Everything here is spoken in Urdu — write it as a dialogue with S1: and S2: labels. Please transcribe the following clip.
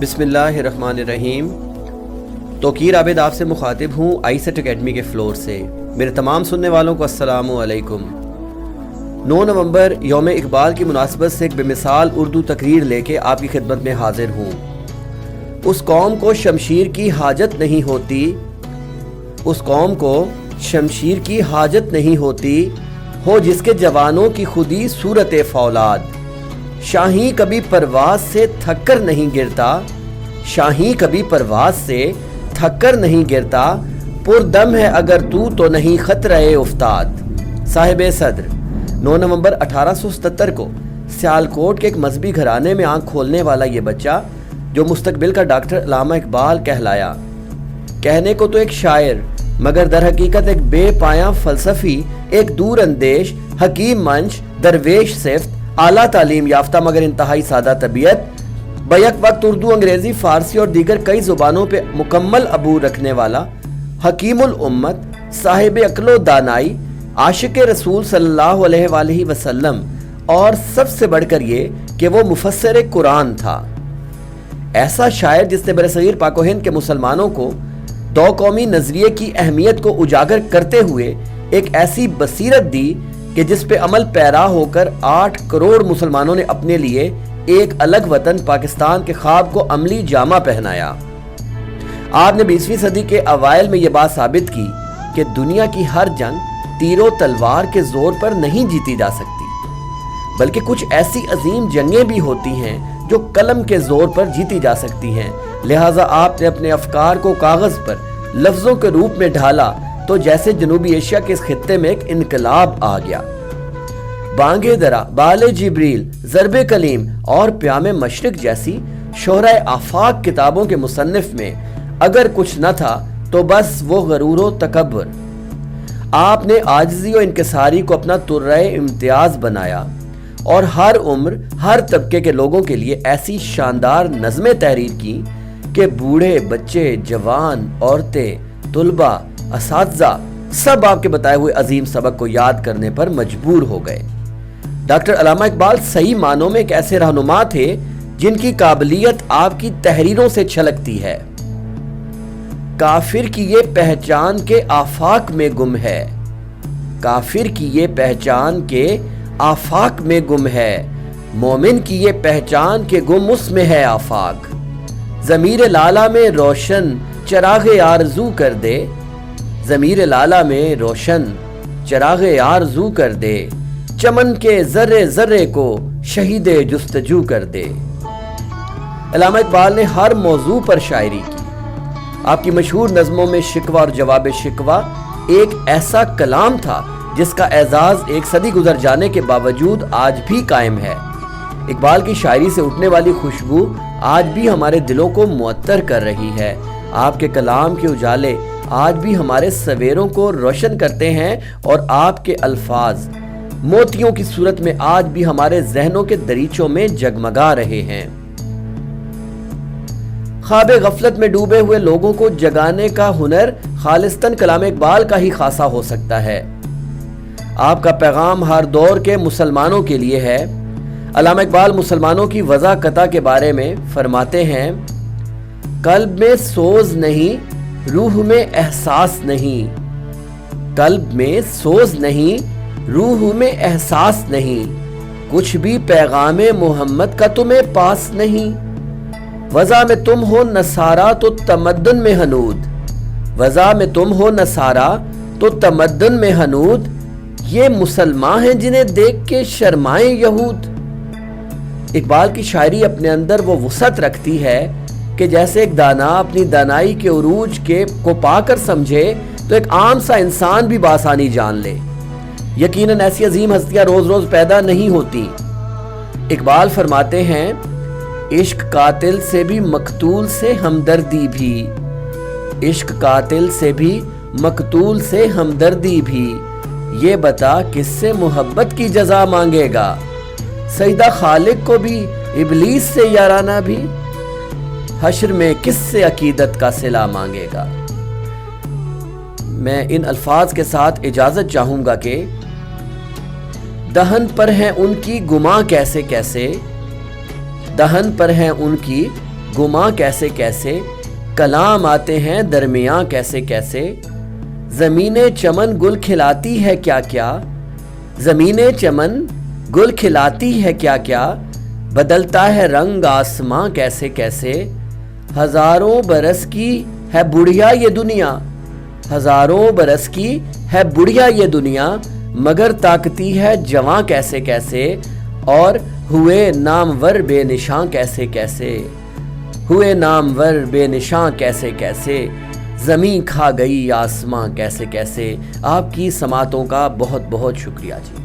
S1: بسم اللہ الرحمن الرحیم۔ توقیر عابد آپ سے مخاطب ہوں آئی سیٹ اکیڈمی کے فلور سے۔ میرے تمام سننے والوں کو السلام علیکم۔ 9 نومبر یوم اقبال کی مناسبت سے ایک بے مثال اردو تقریر لے کے آپ کی خدمت میں حاضر ہوں۔ اس قوم کو شمشیر کی حاجت نہیں ہوتی، اس قوم کو شمشیر کی حاجت نہیں ہوتی، ہو جس کے جوانوں کی خودی صورت فولاد۔ شاہی کبھی پرواز سے تھک کر نہیں گرتا، شاہی کبھی پرواز سے تھک کر نہیں گرتا، پردم ہے اگر تو نہیں خطرہ افتاد۔ صاحب صدر 9 نومبر 1877 کو سیالکوٹ کے ایک مذہبی گھرانے میں آنکھ کھولنے والا یہ بچہ جو مستقبل کا ڈاکٹر علامہ اقبال کہلایا، کہنے کو تو ایک شاعر مگر در حقیقت ایک بے پایاں فلسفی، ایک دور اندیش حکیم منش، درویش صفت، اعلیٰ تعلیم یافتہ مگر انتہائی سادہ طبیعت، بیک وقت اردو، انگریزی، فارسی اور دیگر کئی زبانوں پہ مکمل عبور رکھنے والا، حکیم الامت، صاحب عقل و دانائی، عاشق رسول صلی اللہ علیہ وآلہ وسلم، اور سب سے بڑھ کر یہ کہ وہ مفسر قرآن تھا۔ ایسا شاعر جس نے برصغیر پاک و ہند کے مسلمانوں کو دو قومی نظریے کی اہمیت کو اجاگر کرتے ہوئے ایک ایسی بصیرت دی کہ جس پہ عمل پیرا ہو کر 8 کروڑ مسلمانوں نے اپنے لیے ایک الگ وطن پاکستان کے خواب کو عملی جامہ پہنایا۔ آپ نے 20ویں صدی کے اوائل میں یہ بات ثابت کی کہ دنیا کی ہر جنگ تیر و تلوار کے زور پر نہیں جیتی جا سکتی، بلکہ کچھ ایسی عظیم جنگیں بھی ہوتی ہیں جو قلم کے زور پر جیتی جا سکتی ہیں۔ لہٰذا آپ نے اپنے افکار کو کاغذ پر لفظوں کے روپ میں ڈھالا تو جیسے جنوبی ایشیا کے اس خطے میں ایک انقلاب آ گیا۔ بانگے درا، بال جبریل، ضرب کلیم اور پیام مشرق جیسی شہرۂ آفاق کتابوں کے مصنف میں اگر کچھ نہ تھا تو بس وہ غرور و تکبر۔ آپ نے عاجزی و انکساری کو اپنا ترہ امتیاز بنایا اور ہر عمر، ہر طبقے کے لوگوں کے لیے ایسی شاندار نظمیں تحریر کی کہ بوڑھے، بچے، جوان، عورتیں، طلباء، اساتذہ سب آپ کے بتائے ہوئے عظیم سبق کو یاد کرنے پر مجبور ہو گئے۔ ڈاکٹر علامہ اقبال صحیح معنوں میں ایک ایسے رہنما تھے جن کی قابلیت آپ کی تحریروں سے چھلکتی ہے۔ کافر کی یہ پہچان کے آفاق میں گم ہے، کافر کی یہ پہچان کے آفاق میں گم ہے، مومن کی یہ پہچان کے گم اس میں ہے آفاق۔ ضمیر لالہ میں روشن چراغ آرزو کر دے، ضمیر لالہ میں روشن چراغ آرزو کر دے، چمن کے ذرے ذرے کو شہید جستجو کر دے۔ علامہ اقبال نے ہر موضوع پر شاعری کی۔ آپ کی مشہور نظموں میں شکوہ اور جواب شکوہ ایک ایسا کلام تھا جس کا اعزاز 1 صدی گزر جانے کے باوجود آج بھی قائم ہے۔ اقبال کی شاعری سے اٹھنے والی خوشبو آج بھی ہمارے دلوں کو معطر کر رہی ہے۔ آپ کے کلام کے اجالے آج بھی ہمارے سویروں کو روشن کرتے ہیں اور آپ کے الفاظ موتیوں کی صورت میں آج بھی ہمارے ذہنوں کے دریچوں میں جگمگا رہے ہیں۔ خواب غفلت میں ڈوبے ہوئے لوگوں کو جگانے کا ہنر خالصتاً کلام اقبال کا ہی خاصہ ہو سکتا ہے۔ آپ کا پیغام ہر دور کے مسلمانوں کے لیے ہے۔ علامہ اقبال مسلمانوں کی وضع قطع کے بارے میں فرماتے ہیں، قلب میں سوز نہیں، روح میں احساس نہیں، قلب میں سوز نہیں، روح میں احساس نہیں، کچھ بھی پیغام محمد کا تمہیں پاس نہیں۔ وضع میں تم ہو نصارہ تو تمدن میں حنود، وضع میں تم ہو نصارہ تو تمدن میں حنود، یہ مسلمان ہیں جنہیں دیکھ کے شرمائیں یہود۔ اقبال کی شاعری اپنے اندر وہ وسعت رکھتی ہے کہ جیسے ایک دانا اپنی دانائی کے عروج کو پا کر سمجھے تو ایک عام سا انسان بھی بآسانی جان لے۔ یقیناً ایسی عظیم ہستیاں روز روز پیدا نہیں ہوتی۔ اقبال فرماتے ہیں، عشق قاتل سے بھی مقتول سے ہمدردی بھی، عشق قاتل سے بھی مقتول سے ہمدردی بھی، یہ بتا کس سے محبت کی جزا مانگے گا، سجدہ خالق کو بھی ابلیس سے یارانہ بھی، حشر میں کس سے عقیدت کا صلہ مانگے گا۔ میں ان الفاظ کے ساتھ اجازت چاہوں گا کہ دہن پر ہیں ان کی گماں کیسے کیسے، دہن پر ہیں ان کی گماں کیسے کیسے، کلام آتے ہیں درمیاں کیسے کیسے، زمین چمن گل کھلاتی ہے کیا کیا، زمین چمن گل کھلاتی ہے کیا کیا، بدلتا ہے رنگ آسماں کیسے کیسے، ہزاروں برس کی ہے بڑھیا یہ دنیا، ہزاروں برس کی ہے بڑھیا یہ دنیا، مگر طاقتی ہے جواں کیسے کیسے، اور ہوئے نامور بے نشاں کیسے کیسے، ہوئے نامور بے نشاں کیسے کیسے، زمین کھا گئی آسماں کیسے کیسے۔ آپ کی سماعتوں کا بہت بہت شکریہ جی۔